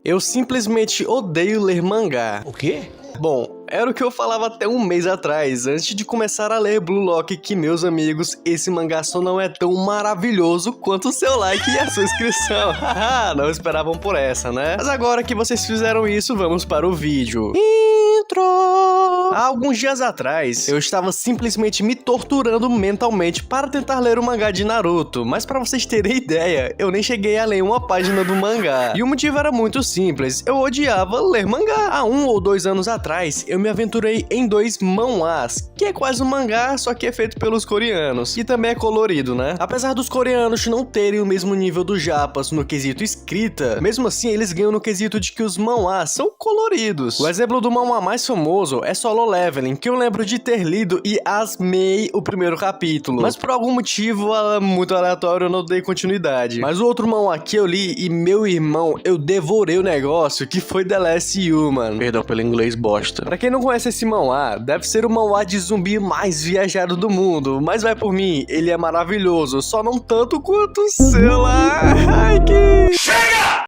Eu simplesmente odeio ler mangá. O quê? Bom, era o que eu falava até um mês atrás, antes de começar a ler Blue Lock, que, meus amigos, esse mangá só não é tão maravilhoso quanto o seu like e a sua inscrição. Haha, não esperavam por essa, né? Mas agora que vocês fizeram isso, vamos para o vídeo. Intro! Há alguns dias atrás, eu estava simplesmente me torturando mentalmente para tentar ler o mangá de Naruto, mas pra vocês terem ideia, eu nem cheguei a ler uma página do mangá. E o motivo era muito simples, eu odiava ler mangá. Há 1 ou 2 anos atrás, eu me aventurei em 2 manhwas, que é quase um mangá, só que é feito pelos coreanos, e também é colorido, né? Apesar dos coreanos não terem o mesmo nível dos japas no quesito escrita, mesmo assim eles ganham no quesito de que os manhwas são coloridos. O exemplo do manhwa mais famoso é Solo Leveling, que eu lembro de ter lido e amei o primeiro capítulo, mas por algum motivo muito aleatório eu não dei continuidade. Mas o outro manhwa que eu li e meu irmão, eu devorei o negócio, que foi The Last Human. Perdão pelo inglês bosta. Pra quem não conhece esse manhwa, deve ser o manhwa de zumbi mais viajado do mundo, mas vai por mim, ele é maravilhoso, só não tanto quanto o seu lá. Ai, que... Chega!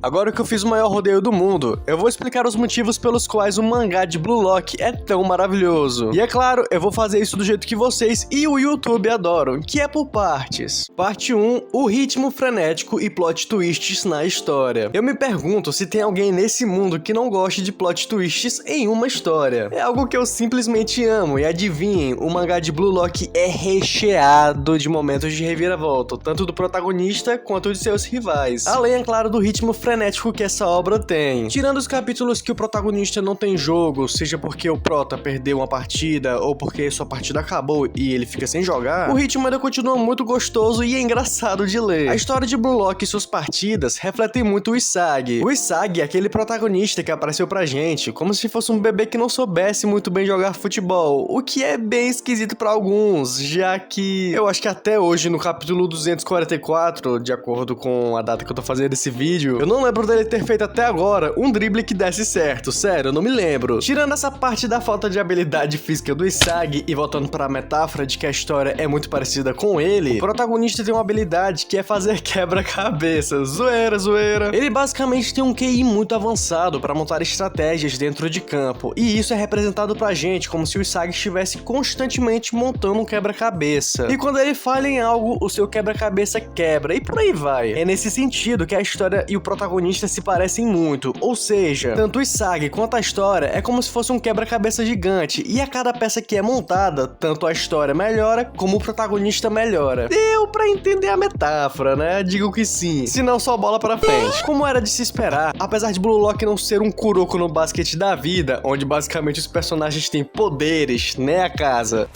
Agora que eu fiz o maior rodeio do mundo, eu vou explicar os motivos pelos quais o mangá de Blue Lock é tão maravilhoso. E é claro, eu vou fazer isso do jeito que vocês e o YouTube adoram, que é por partes. Parte 1, o ritmo frenético e plot twists na história. Eu me pergunto se tem alguém nesse mundo que não goste de plot twists em uma história. É algo que eu simplesmente amo, e adivinhem, o mangá de Blue Lock é recheado de momentos de reviravolta, tanto do protagonista quanto de seus rivais. Além, é claro, do ritmo frenético que essa obra tem. Tirando os capítulos que o protagonista não tem jogo, seja porque o prota perdeu uma partida ou porque sua partida acabou e ele fica sem jogar, o ritmo ainda continua muito gostoso e é engraçado de ler. A história de Blue Lock e suas partidas refletem muito o Isagi. O Isagi é aquele protagonista que apareceu pra gente como se fosse um bebê que não soubesse muito bem jogar futebol, o que é bem esquisito pra alguns, já que eu acho que até hoje no capítulo 244, de acordo com a data que eu tô fazendo esse vídeo, eu não lembro dele ter feito até agora um drible que desse certo, sério, eu não me lembro. Tirando essa parte da falta de habilidade física do Isagi e voltando para a metáfora de que a história é muito parecida com ele, o protagonista tem uma habilidade que é fazer quebra-cabeça. Zoeira, zoeira. Ele basicamente tem um QI muito avançado para montar estratégias dentro de campo, e isso é representado pra gente como se o Isagi estivesse constantemente montando um quebra-cabeça. E quando ele falha em algo, o seu quebra-cabeça quebra, e por aí vai. É nesse sentido que a história e o protagonista se parecem muito, ou seja, tanto o Isagi quanto a história é como se fosse um quebra-cabeça gigante, e a cada peça que é montada, tanto a história melhora, como o protagonista melhora. Deu pra entender a metáfora, né? Digo que sim, se não só bola pra frente. Como era de se esperar, apesar de Blue Lock não ser um Kuroko no basquete da vida, onde basicamente os personagens têm poderes, né, a casa.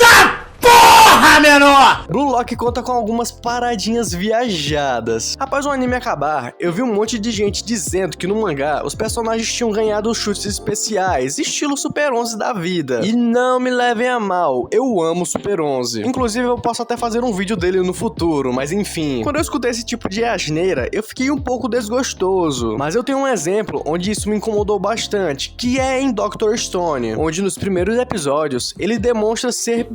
Porra, menor! Blue Lock conta com algumas paradinhas viajadas. Após o anime acabar, eu vi um monte de gente dizendo que no mangá os personagens tinham ganhado chutes especiais, estilo Super 11 da vida. E não me levem a mal, eu amo Super 11. Inclusive eu posso até fazer um vídeo dele no futuro, mas enfim. Quando eu escutei esse tipo de asneira, eu fiquei um pouco desgostoso. Mas eu tenho um exemplo onde isso me incomodou bastante, que é em Dr. Stone, onde nos primeiros episódios ele demonstra ser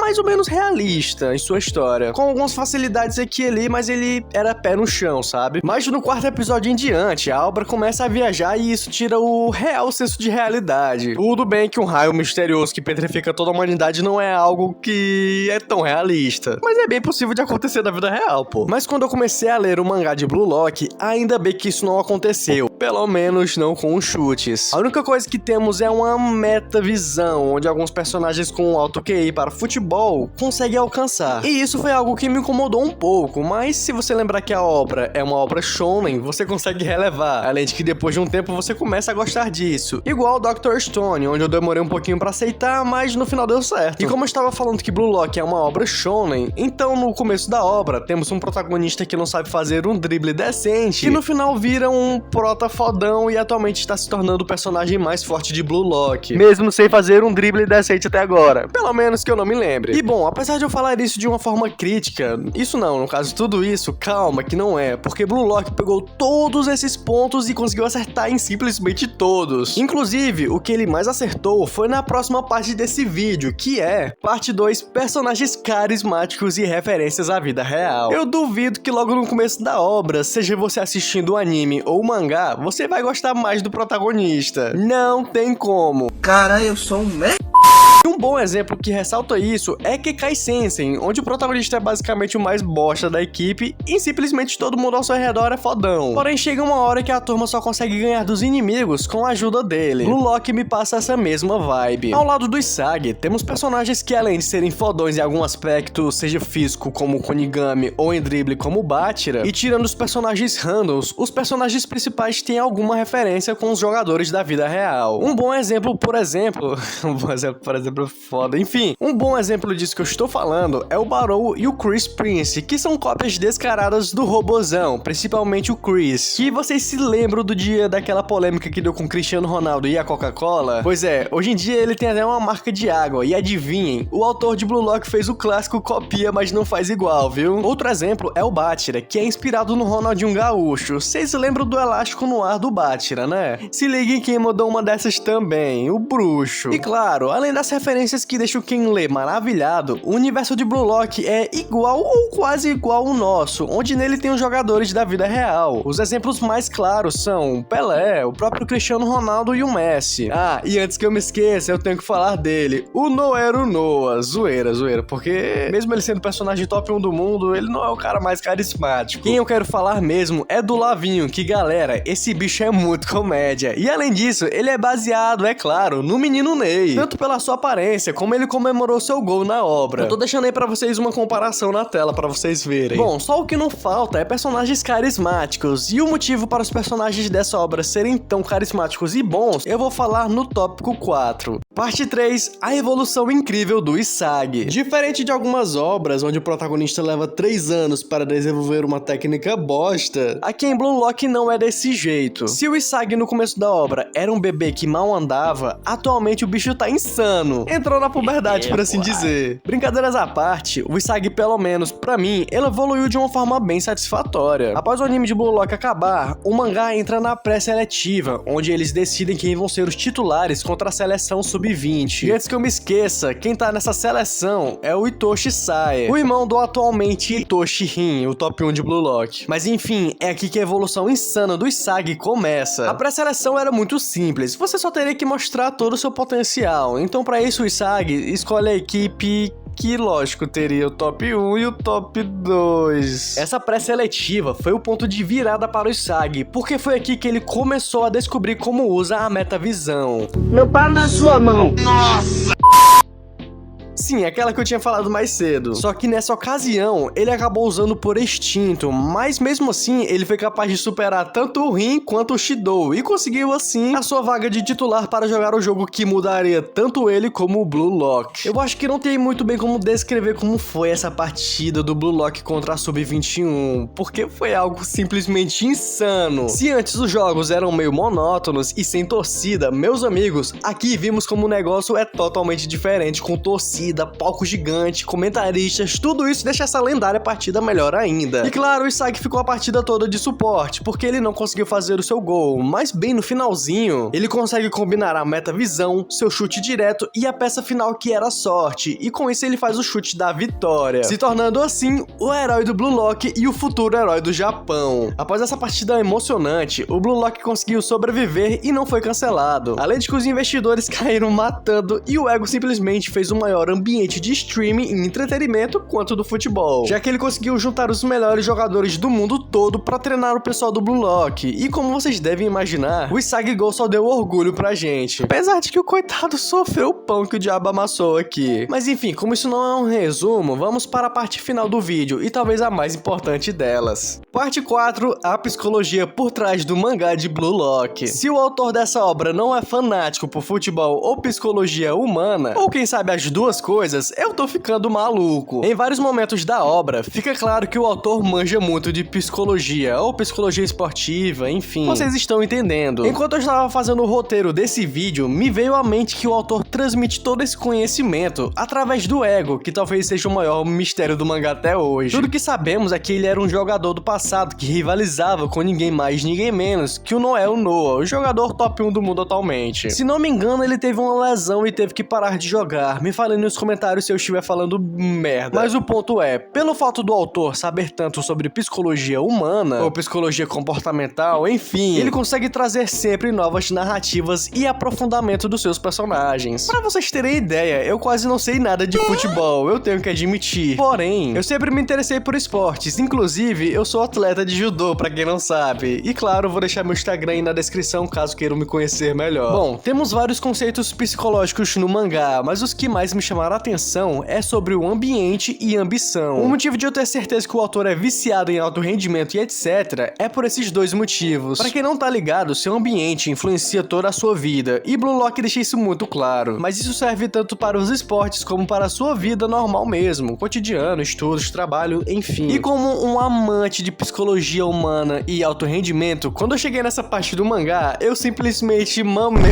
mais ou menos realista em sua história, com algumas facilidades aqui e ali, mas ele era pé no chão, sabe? Mas no 4º episódio em diante, a obra começa a viajar e isso tira o real senso de realidade. Tudo bem que um raio misterioso que petrifica toda a humanidade não é algo que é tão realista, mas é bem possível de acontecer na vida real, pô. Mas quando eu comecei a ler o mangá de Blue Lock, ainda bem que isso não aconteceu, pelo menos não com os chutes. A única coisa que temos é uma metavisão, onde alguns personagens com alto QI para futebol consegue alcançar. E isso foi algo que me incomodou um pouco, mas se você lembrar que a obra é uma obra shonen, você consegue relevar, além de que depois de um tempo você começa a gostar disso. Igual Dr. Stone, onde eu demorei um pouquinho pra aceitar, mas no final deu certo. E como eu estava falando que Blue Lock é uma obra shonen, então no começo da obra temos um protagonista que não sabe fazer um drible decente, e no final vira um prota fodão e atualmente está se tornando o personagem mais forte de Blue Lock, mesmo sem fazer um drible decente até agora, pelo menos que eu não me lembre. E bom, apesar de eu falar isso de uma forma crítica, isso não, no caso tudo isso, calma que não é, porque Blue Lock pegou todos esses pontos e conseguiu acertar em simplesmente todos. Inclusive, o que ele mais acertou foi na próxima parte desse vídeo, que é parte 2, personagens carismáticos e referências à vida real. Eu duvido que logo no começo da obra, seja você assistindo o anime ou o mangá, você vai gostar mais do protagonista. Não tem como. Cara, eu sou um merda. Um bom exemplo que ressalta isso é Kekai Sensen, onde o protagonista é basicamente o mais bosta da equipe e simplesmente todo mundo ao seu redor é fodão. Porém, chega uma hora que a turma só consegue ganhar dos inimigos com a ajuda dele. Blue Lock me passa essa mesma vibe. Ao lado do Isagi, temos personagens que além de serem fodões em algum aspecto, seja físico como o Kunigami ou em drible como o Bachira, e tirando os personagens randoms, os personagens principais têm alguma referência com os jogadores da vida real. Um bom exemplo, por exemplo, foda. Enfim, um bom exemplo disso que eu estou falando é o Barou e o Chris Prince, que são cópias descaradas do Robozão, principalmente o Chris. Que vocês se lembram do dia daquela polêmica que deu com o Cristiano Ronaldo e a Coca-Cola? Pois é, hoje em dia ele tem até uma marca de água, e adivinhem, o autor de Blue Lock fez o clássico copia, mas não faz igual, viu? Outro exemplo é o Bachira, que é inspirado no Ronaldinho Gaúcho. Vocês lembram do elástico no ar do Bachira, né? Se liguem quem mandou uma dessas também, o Bruxo. E claro, além das referências que deixam quem lê maravilhado, o universo de Blue Lock é igual ou quase igual ao nosso, onde nele tem os jogadores da vida real. Os exemplos mais claros são o Pelé, o próprio Cristiano Ronaldo e o Messi. Ah, e antes que eu me esqueça, eu tenho que falar dele, o Noero Noah, zoeira, porque mesmo ele sendo o personagem top 1 do mundo, ele não é o cara mais carismático. Quem eu quero falar mesmo é do Lavinho, que galera, esse bicho é muito comédia. E além disso, ele é baseado, é claro, no menino Ney, tanto pela sua aparência, como ele comemorou seu gol na obra. Eu tô deixando aí pra vocês uma comparação na tela pra vocês verem. Bom, só o que não falta é personagens carismáticos, e o motivo para os personagens dessa obra serem tão carismáticos e bons, eu vou falar no tópico 4. Parte 3, a evolução incrível do Isagi. Diferente de algumas obras, onde o protagonista leva 3 anos para desenvolver uma técnica bosta, aqui em Blue Lock não é desse jeito. Se o Isagi no começo da obra era um bebê que mal andava, atualmente o bicho tá insano. Entrou na puberdade, por assim dizer. Brincadeiras à parte, o Isagi, pelo menos pra mim, ele evoluiu de uma forma bem satisfatória. Após o anime de Blue Lock acabar, o mangá entra na pré-seletiva, onde eles decidem quem vão ser os titulares contra a seleção sub-20. E antes que eu me esqueça, quem tá nessa seleção é o Itoshi Sae, o irmão do atualmente Itoshi Rin, o top 1 de Blue Lock. Mas enfim, é aqui que a evolução insana do Isagi começa. A pré-seleção era muito simples, você só teria que mostrar todo o seu potencial, então pra isso o Isagi escolhe a equipe que, lógico, teria o top 1 e o top 2. Essa pré-seletiva foi o ponto de virada para o Isagi, porque foi aqui que ele começou a descobrir como usa a metavisão. Meu pau na sua mão. Nossa! Sim, aquela que eu tinha falado mais cedo. Só que nessa ocasião, ele acabou usando por instinto, mas mesmo assim, ele foi capaz de superar tanto o Rin quanto o Shidou, e conseguiu assim a sua vaga de titular para jogar o jogo que mudaria tanto ele como o Blue Lock. Eu acho que não tem muito bem como descrever como foi essa partida do Blue Lock contra a Sub-21, porque foi algo simplesmente insano. Se antes os jogos eram meio monótonos e sem torcida, meus amigos, aqui vimos como o negócio é totalmente diferente, com torcida, palco gigante, comentaristas, tudo isso deixa essa lendária partida melhor ainda. E claro, o Isagi ficou a partida toda de suporte, porque ele não conseguiu fazer o seu gol, mas bem no finalzinho, ele consegue combinar a metavisão, seu chute direto e a peça final que era a sorte, e com isso ele faz o chute da vitória, se tornando assim o herói do Blue Lock e o futuro herói do Japão. Após essa partida emocionante, o Blue Lock conseguiu sobreviver e não foi cancelado, além de que os investidores caíram matando e o Ego simplesmente fez o maior ambiente de streaming e entretenimento quanto do futebol, já que ele conseguiu juntar os melhores jogadores do mundo todo para treinar o pessoal do Blue Lock, e como vocês devem imaginar, o Isagi Go só deu orgulho pra gente, apesar de que o coitado sofreu o pão que o diabo amassou aqui. Mas enfim, como isso não é um resumo, vamos para a parte final do vídeo, e talvez a mais importante delas. Parte 4, a psicologia por trás do mangá de Blue Lock. Se o autor dessa obra não é fanático por futebol ou psicologia humana, ou quem sabe as duas coisas, eu tô ficando maluco. Em vários momentos da obra, fica claro que o autor manja muito de psicologia, ou psicologia esportiva, enfim. Vocês estão entendendo. Enquanto eu estava fazendo o roteiro desse vídeo, me veio à mente que o autor transmite todo esse conhecimento através do ego, que talvez seja o maior mistério do mangá até hoje. Tudo que sabemos é que ele era um jogador do passado que rivalizava com ninguém mais, ninguém menos que o Noel Noah, o jogador top 1 do mundo atualmente. Se não me engano, ele teve uma lesão e teve que parar de jogar. Me falem nos comentários se eu estiver falando merda. Mas o ponto é, pelo fato do autor saber tanto sobre psicologia humana, ou psicologia comportamental, enfim, ele consegue trazer sempre novas narrativas e aprofundamento dos seus personagens. Pra vocês terem ideia, eu quase não sei nada de futebol, eu tenho que admitir. Porém, eu sempre me interessei por esportes, inclusive eu sou atleta de judô, pra quem não sabe. E claro, vou deixar meu Instagram aí na descrição caso queiram me conhecer melhor. Bom, temos vários conceitos psicológicos no mangá, mas os que mais me chamaram a atenção é sobre o ambiente e ambição. O motivo de eu ter certeza que o autor é viciado em alto rendimento e etc. é por esses dois motivos. Pra quem não tá ligado, seu ambiente influencia toda a sua vida, e Blue Lock deixa isso muito claro. Mas isso serve tanto para os esportes como para a sua vida normal mesmo, cotidiano, estudos, trabalho, enfim. E como um amante de psicologia humana e alto rendimento, quando eu cheguei nessa parte do mangá, eu simplesmente mamei.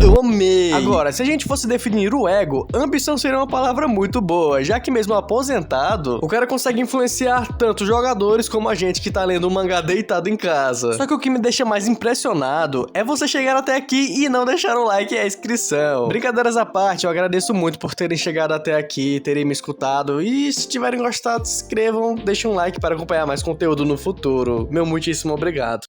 Eu amei. Agora, se a gente fosse definir o ego, ambição seria uma palavra muito boa, já que mesmo aposentado, o cara consegue influenciar tanto jogadores como a gente que tá lendo um mangá deitado em casa. Só que o que me deixa mais impressionado é você chegar até aqui e não deixar o like e a inscrição. Brincadeiras à parte, eu agradeço muito por terem chegado até aqui, terem me escutado, e se tiverem gostado, se inscrevam, deixem um like para acompanhar mais conteúdo no futuro. Meu muitíssimo obrigado.